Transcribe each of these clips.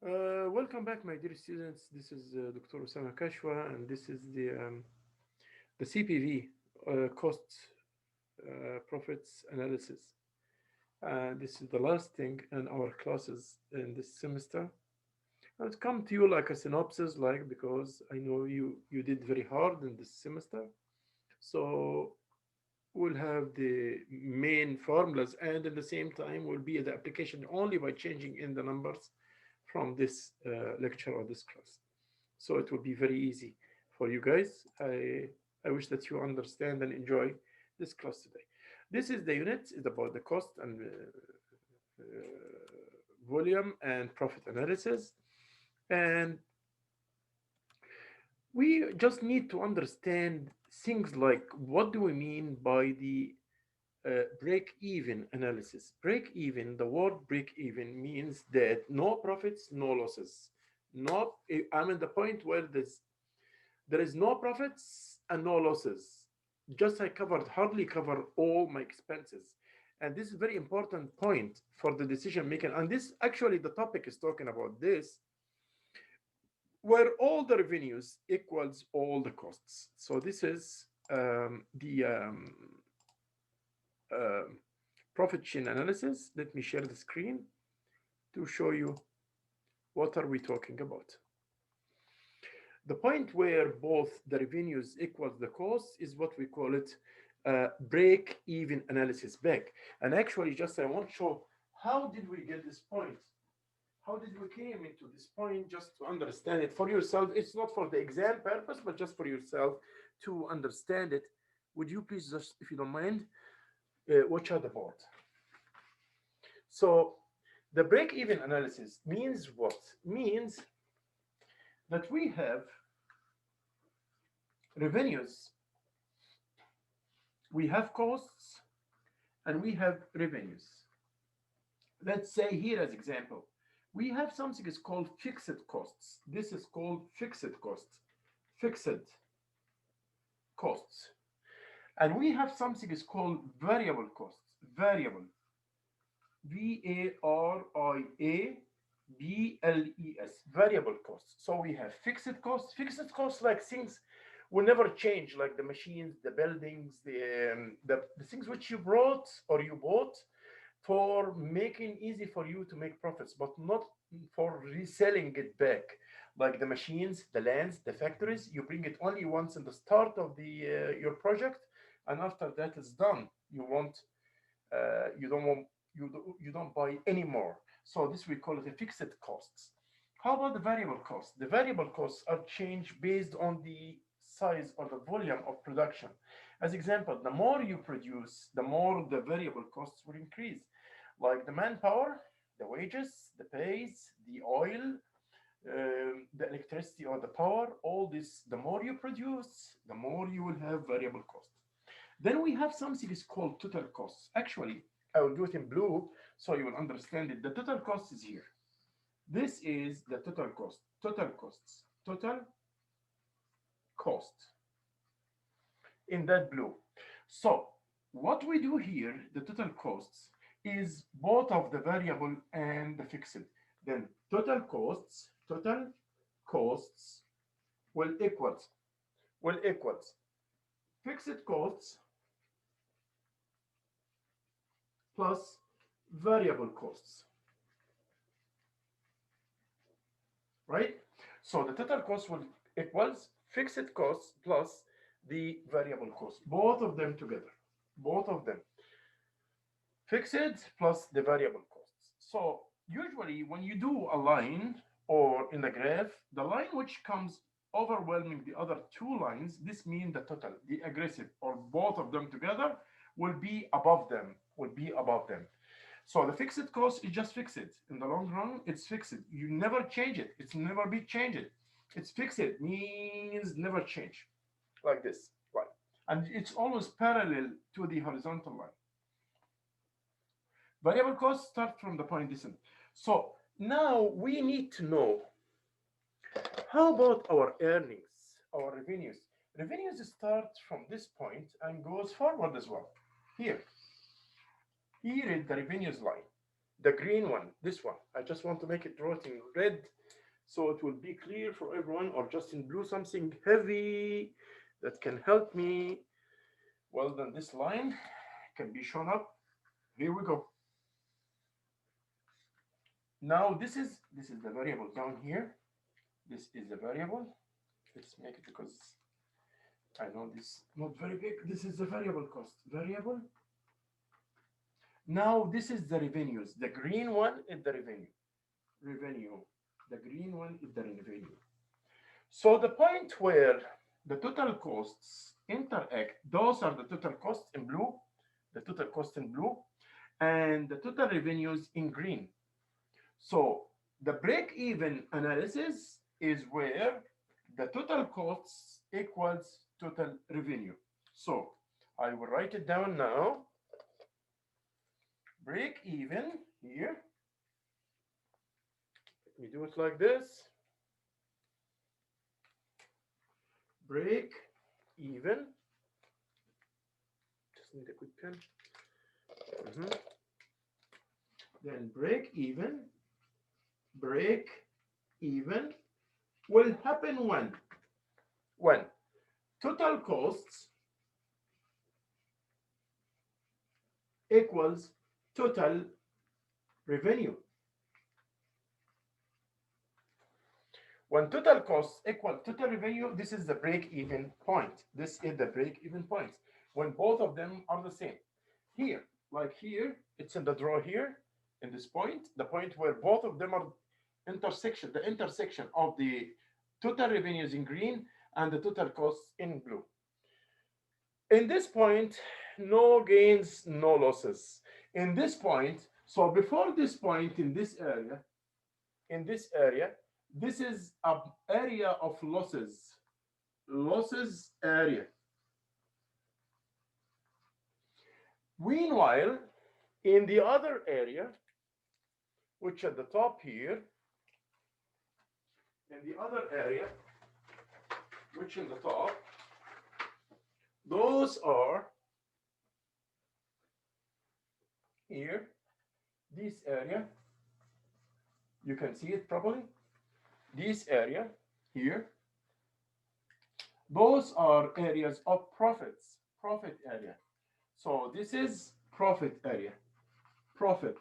Welcome back, my dear students. This is Dr. Osama Kashwa, and this is the CPV cost profits analysis. This is the last thing in our classes in this semester. I'll come to you like a synopsis, like because I know you did very hard in this semester. So we'll have the main formulas, and at the same time will be the application only by changing in the numbers from this lecture or this class. So it will be very easy for you guys. I wish that you understand and enjoy this class today. This is the unit, is about the cost and volume and profit analysis. And we just need to understand things like what do we mean by the break even analysis. Break even, the word break even means that no profits, no losses. No, I'm at the point where there is no profits and no losses. Just I covered, hardly cover all my expenses. And this is a very important point for the decision making. And this actually, the topic is talking about this, where all the revenues equals all the costs. So this is the uh, profit chain analysis. Let me share the screen to show you what are we talking about. The point where both the revenues equals the costs is what we call it break even analysis back. And actually, just I want to show how did we get this point? How did we came into this point, just to understand it for yourself? It's not for the exam purpose, but just for yourself to understand it. Would you please just, if you don't mind, watch out the board? So the break even analysis means what? Means that we have revenues, we have costs, and we have revenues. Let's say here as example, we have something is called fixed costs. This is called fixed costs. Fixed costs. And we have something is called variable costs. Variable. Variables. Variable costs. So we have fixed costs. Fixed costs like things will never change, like the machines, the buildings, the things which you brought or you bought for making easy for you to make profits, but not for reselling it back. Like the machines, the lands, the factories, you bring it only once in the start of the your project, and after that is done. You don't want you don't buy anymore. So this we call it a fixed costs. How about the variable costs? The variable costs are changed based on the size or the volume of production. As example, the more you produce, the more the variable costs will increase, like the manpower, the wages, the pays, the oil, the electricity or the power. All this, the more you produce, the more you will have variable costs. Then we have something is called total costs. Actually, I will do it in blue so you will understand it. The total cost is here. This is the total cost. Total costs. Total cost in that blue. So what we do here, the total costs, is both of the variable and the fixed. Then total costs will equals fixed costs plus variable costs, right? So the total cost will equals fixed costs plus the variable cost, both of them together, both of them, fixed plus the variable costs. So usually when you do a line or in the graph, the line which comes overwhelming the other two lines, this means the total, the aggressive, or both of them together will be above them, So the fixed cost is just fixed. In the long run, it's fixed. You never change it. It's never be changed. It's fixed means never change, like this, right? And it's always parallel to the horizontal line. Variable costs start from the point descent. So now we need to know how about our earnings, our revenues. Revenues start from this point and goes forward as well. Here is the revenues line. the green one, this one. I just want to make it draw it in red so it will be clear for everyone, or just in blue, something heavy that can help me. Well, then this line can be shown up. Here we go. Now this is the variable down here. This is the variable. Let's make it, because I know this not very big. This is the variable cost. Variable. Now this is the revenues. The green one is the revenue. Revenue. The green one is the revenue. So the point where the total costs interact, those are the total costs in blue, the total cost in blue, and the total revenues in green. So the break-even analysis is where the total costs equals total revenue. So I will write it down now. Break-even here. Let me do it like this. Break-even. Just need a quick pen. Then break-even will happen when total costs equals total revenue. When total costs equal total revenue, this is the break-even point. This is the break-even point when both of them are the same. Here, like here, it's in the draw here, in this point, the point where both of them are the intersection of the total revenues in green and the total costs in blue. In this point, no gains, no losses. In this point, so before this point in this area, this is an area of losses area. Meanwhile, in the other area, which at the top here, in the other area, which in the top, those are here, this area, you can see it properly, this area here, those are areas of profits, profit area. So this is profit area, profit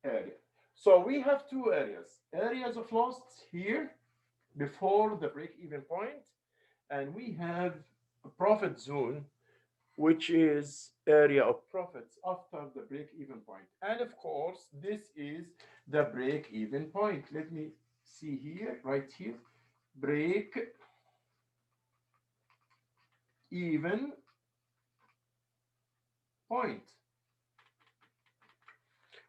area. So we have two areas of loss here before the break-even point, and we have a profit zone, which is area of profits after the break-even point. And of course, this is the break-even point. Let me see here, right here, break-even point.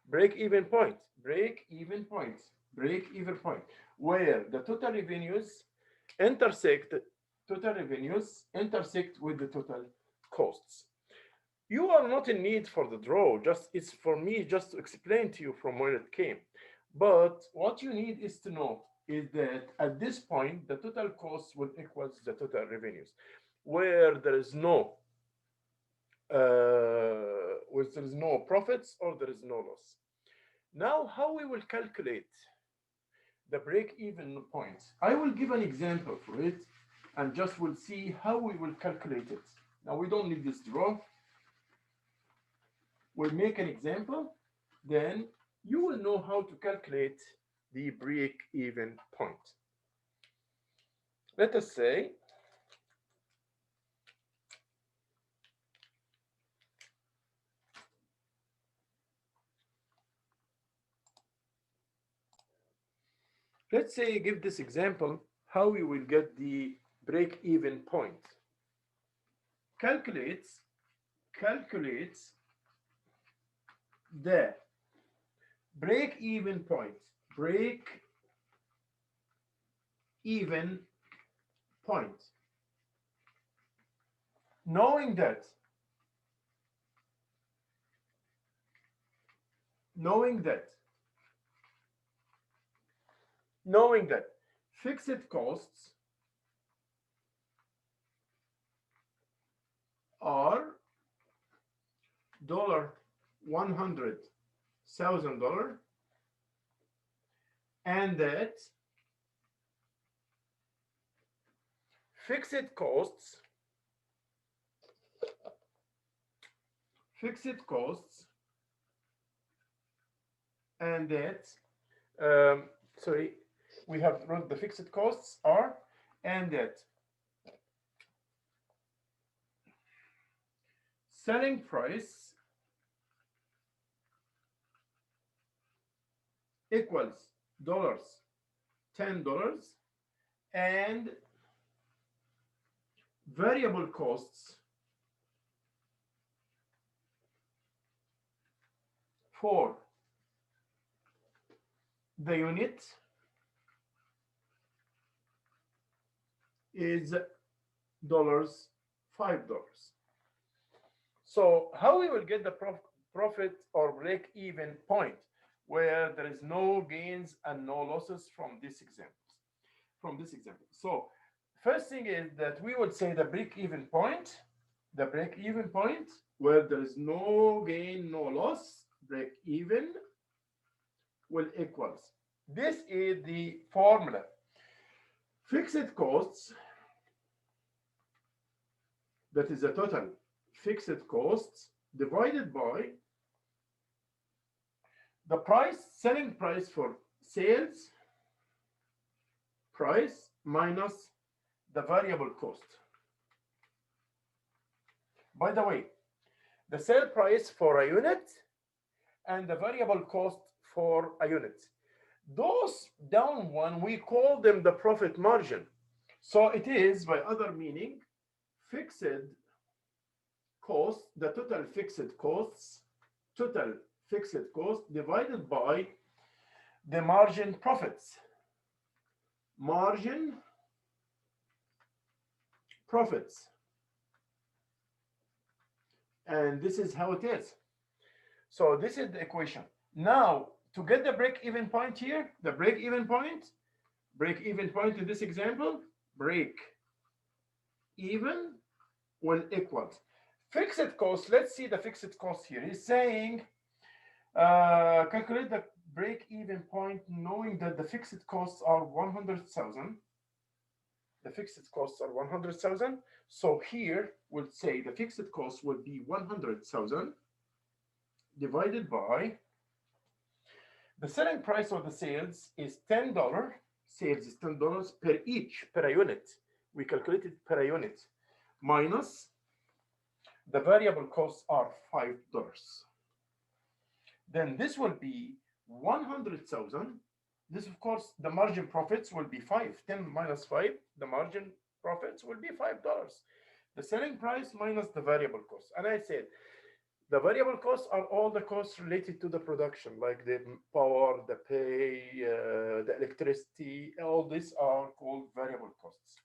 Break-even point, break-even point, break-even point, where the total revenues intersect with the total costs. You are not in need for the draw, just it's for me just to explain to you from where it came. But what you need is to know is that at this point, the total costs will equal the total revenues, where there is no profits or there is no loss. Now, how we will calculate the break-even point? I will give an example for it, and just will see how we will calculate it. Now, we don't need this draw. We'll make an example, then you will know how to calculate the break-even point. Let us say give this example how we will get the break-even point. Calculates the break-even point. Break-even point. Knowing that fixed costs are $100,000, and that fixed costs, and that sorry, we have wrote the fixed costs are, and that selling price equals dollars, $10, and variable costs for the unit is dollars, $5. So how we will get the profit or break even point where there is no gains and no losses from this example? So first thing is that we would say the break even point, where there is no gain, no loss, break even will equals. This is the formula. Fixed costs, that is the total fixed costs divided by the price, selling price for sales price minus the variable cost. By the way, the sale price for a unit and the variable cost for a unit, those down one, we call them the profit margin. So it is, by other meaning, fixed cost, the total fixed cost divided by the margin profits. And this is how it is. So this is the equation. Now, to get the break-even point here, the break-even point in this example, break-even will equal fixed cost. Let's see the fixed cost here. He's saying calculate the break-even point knowing that the fixed costs are 100,000. The fixed costs are 100,000. So here we'll say the fixed cost will be 100,000 divided by the selling price of the sales is $10. Sales is $10 per unit. We calculated per unit minus the variable costs are $5. Then this will be 100,000. This, of course, the margin profits will be 5. 10 minus 5, the margin profits will be $5. The selling price minus the variable costs. And I said, the variable costs are all the costs related to the production, like the power, the pay, the electricity. All these are called variable costs.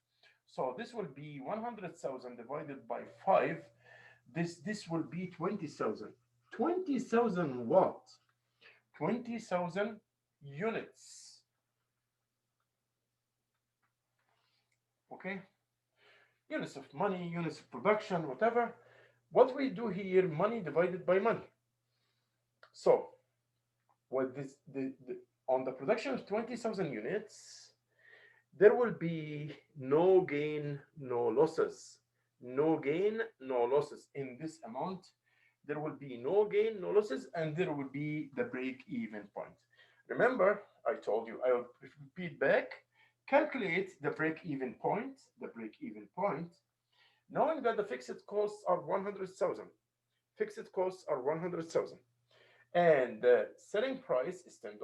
So this will be 100,000 divided by 5. This will be 20,000. 20,000 what? 20,000 units. Okay? Units of money, units of production, whatever. What we do here, money divided by money. So, with this, on the production of 20,000 units, there will be no gain, no losses. No gain, no losses. In this amount, there will be no gain, no losses, and there will be the break-even point. Remember, I told you, I will repeat back, calculate the break-even point, knowing that the fixed costs are 100,000. Fixed costs are 100,000. And the selling price is $10,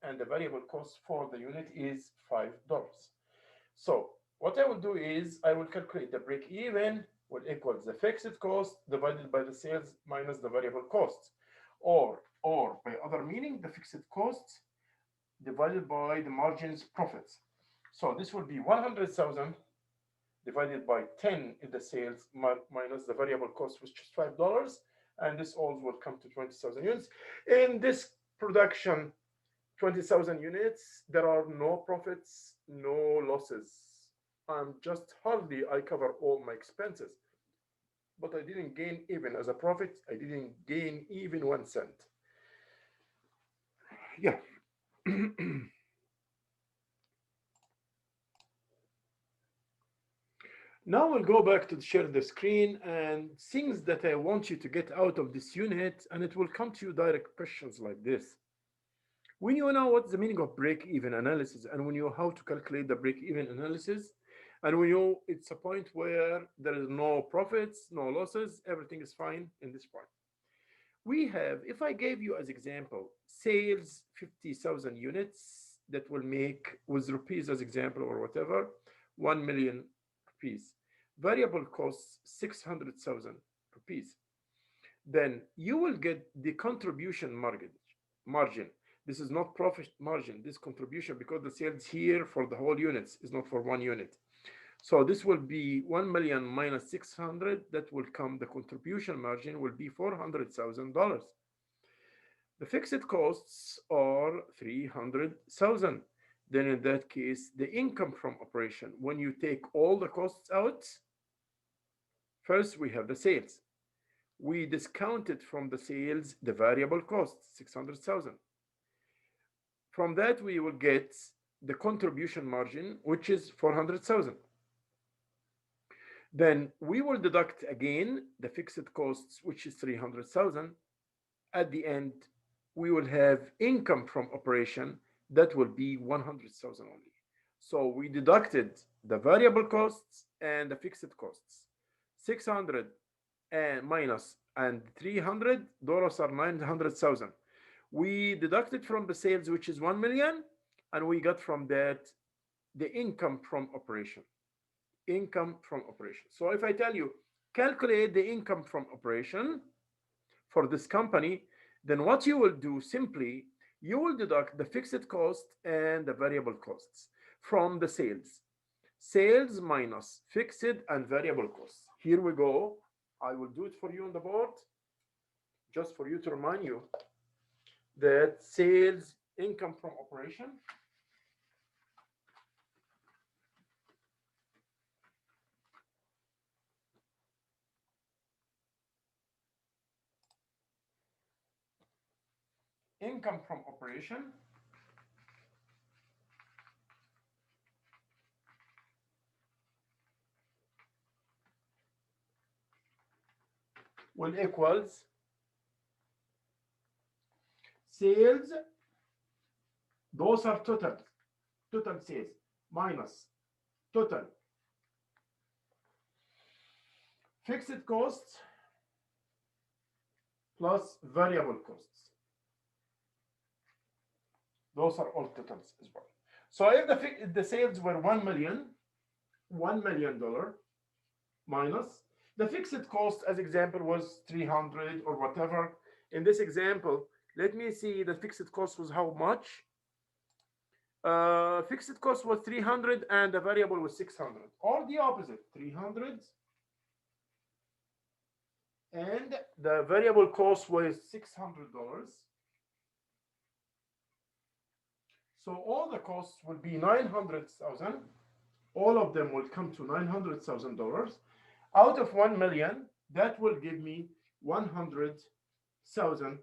and the variable cost for the unit is $5. So what I will do is I will calculate the break-even will equals the fixed cost divided by the sales minus the variable costs, or by other meaning, the fixed costs divided by the margins profits. So this will be 100,000 divided by 10 in the sales minus the variable cost, which is $5, and this all will come to 20,000 units. In this production, 20,000 units, there are no profits, no losses. Just hardly I cover all my expenses. but I didn't gain even as a profit. I didn't gain even 1 cent. Yeah. Now we'll go back to share the screen and things that I want you to get out of this unit, and it will come to you direct questions like this. When you know what's the meaning of break-even analysis, and when you know how to calculate the break-even analysis, and when you it's a point where there is no profits, no losses, everything is fine in this point. We have, if I gave you as example, sales 50,000 units that will make with rupees as example or whatever, 1 million rupees. Variable costs 600,000 rupees. Then you will get the contribution margin. This is not profit margin, this contribution, because the sales here for the whole units is not for one unit. So this will be 1 million minus 600. That will come, the contribution margin will be $400,000. The fixed costs are 300,000. Then in that case, the income from operation, when you take all the costs out, first we have the sales. We discounted from the sales the variable cost, 600,000. From that, we will get the contribution margin, which is 400,000. Then we will deduct again the fixed costs, which is 300,000. At the end, we will have income from operation that will be 100,000 only. So we deducted the variable costs and the fixed costs. 600 and minus and $300 are 900,000. We deducted from the sales, which is 1 million, and we got from that the income from operation. Income from operation. So if I tell you, calculate the income from operation for this company, then what you will do simply, you will deduct the fixed cost and the variable costs from the sales. Sales minus fixed and variable costs. Here we go. I will do it for you on the board, just for you to remind you that sales income from operation income from operation will equals sales, those are total sales, minus total fixed costs plus variable costs. Those are all totals as well. So if the sales were $1 million minus the fixed cost, as example, was 300 or whatever. In this example, let me see, the fixed cost was how much? Fixed cost was 300 and the variable was 600, or the opposite, 300 and the variable cost was $600. So all the costs will be 900,000. All of them will come to $900,000. Out of 1 million, that will give me $100,000.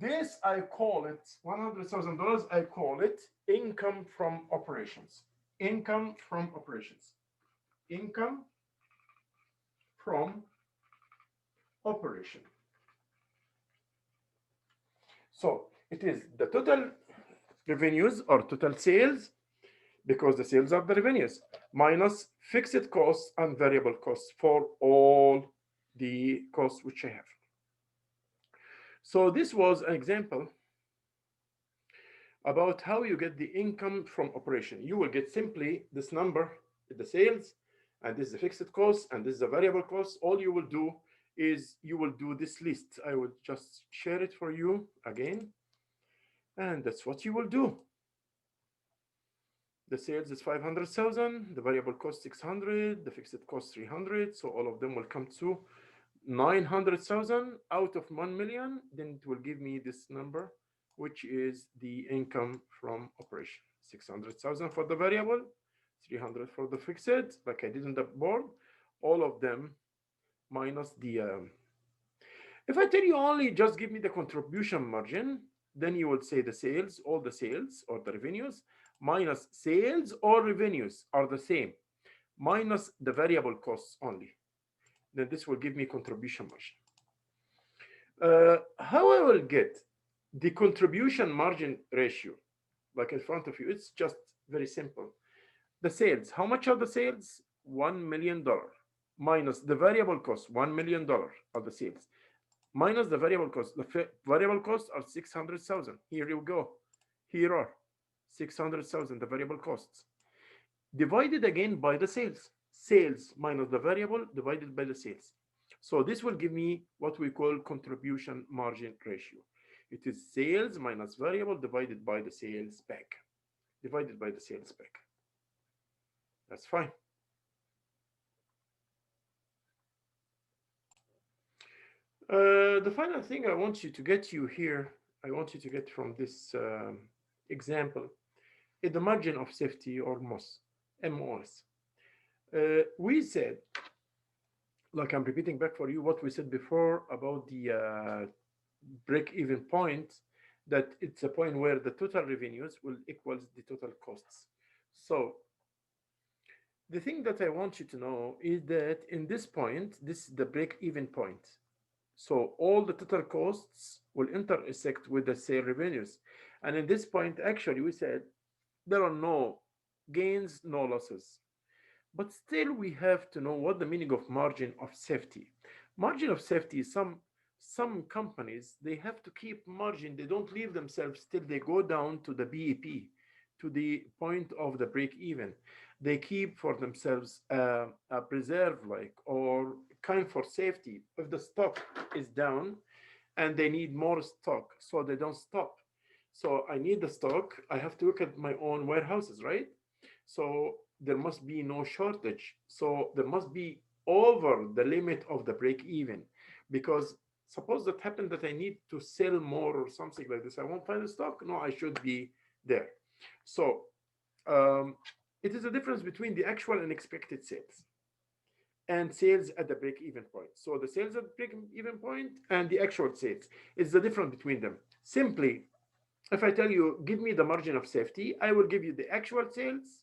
This I call it $100,000. I call it income from operations. Income from operations. Income from operation. So it is the total revenues or total sales, because the sales are the revenues, minus fixed costs and variable costs for all the costs which I have. So this was an example about how you get the income from operation. You will get simply this number, the sales, and this is the fixed cost, and this is the variable cost. All you will do is you will do this list. I will just share it for you again, and that's what you will do. The sales is 500,000, the variable cost 600, the fixed cost 300. So all of them will come to 900,000 out of 1 million. Then it will give me this number, which is the income from operation. 600,000 for the variable, 300 for the fixed, like I did on the board. All of them minus the if I tell you only just give me the contribution margin, then you will say the sales, all the sales or the revenues minus sales or revenues are the same, minus the variable costs only. Then this will give me contribution margin. How I will get the contribution margin ratio, like in front of you, it's just very simple. The sales, how much are the sales? $1 million minus the variable cost, $1 million of the sales minus the variable cost. The variable costs are 600,000. Here you go. Here are 600,000, the variable costs, divided again by the sales. Sales minus the variable divided by the sales. So this will give me what we call contribution margin ratio. It is sales minus variable divided by the sales back. Divided by the sales back. That's fine. The final thing I want you to get from this example is the margin of safety, or MOS. We said, like I'm repeating back for you what we said before about the break-even point, that it's a point where the total revenues will equals the total costs. So the thing that I want you to know is that in this point, this is the break-even point. So all the total costs will intersect with the sale revenues. And in this point, actually, we said there are no gains, no losses. But still, we have to know what the meaning of margin of safety. Margin of safety, some companies, they have to keep margin. They don't leave themselves till they go down to the BEP, to the point of the break even. They keep for themselves a preserve, like, or kind for safety. If the stock is down and they need more stock, so they don't stop. So I need the stock. I have to look at my own warehouses, right? So there must be no shortage. So there must be over the limit of the break even, because suppose that happened that I need to sell more or something like this. I won't find the stock. No, I should be there. So um, it is a difference between the actual and expected sales and sales at the break-even point. So the sales at the break-even point and the actual sales is the difference between them. Simply, if I tell you, give me the margin of safety, I will give you the actual sales.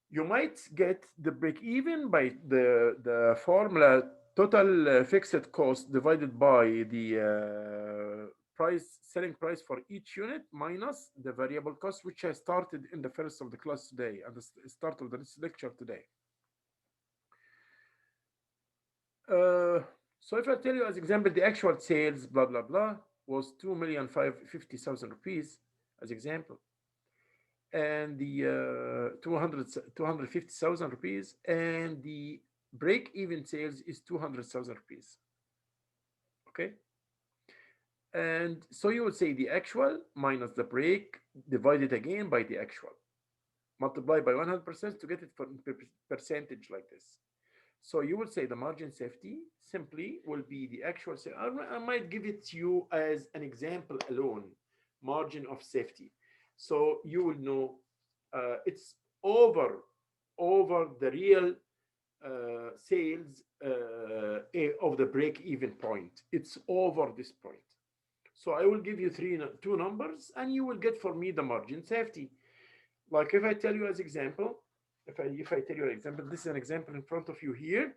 You might get the break-even by the formula total fixed cost divided by the selling price for each unit minus the variable cost, which I started in the first of the class today, at the start of this lecture today. So if I tell you as example, the actual sales, blah, blah, blah, was 2,550,000 rupees as example. And the 250,000 rupees, and the break-even sales is 200,000 rupees. Okay. And so you would say the actual minus the break divided again by the actual, multiply by 100% to get it for percentage like this. So you would say the margin safety simply will be the actual sale. I might give it to you as an example alone, margin of safety. So you will know it's over the real sales of the break-even point. It's over this point. So I will give you two numbers, and you will get for me the margin safety. Like if I tell you as example, if I tell you an example, this is an example in front of you here.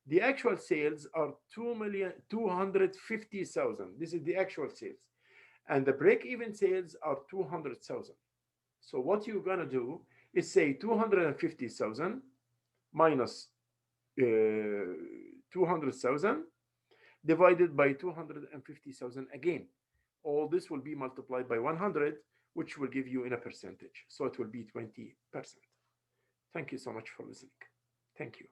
The actual sales are 2,250,000. This is the actual sales. And the break-even sales are 200,000. So what you're gonna do is say 250,000 minus 200,000 divided by 250,000 again. All this will be multiplied by 100, which will give you in a percentage. So it will be 20%. Thank you so much for listening. Thank you.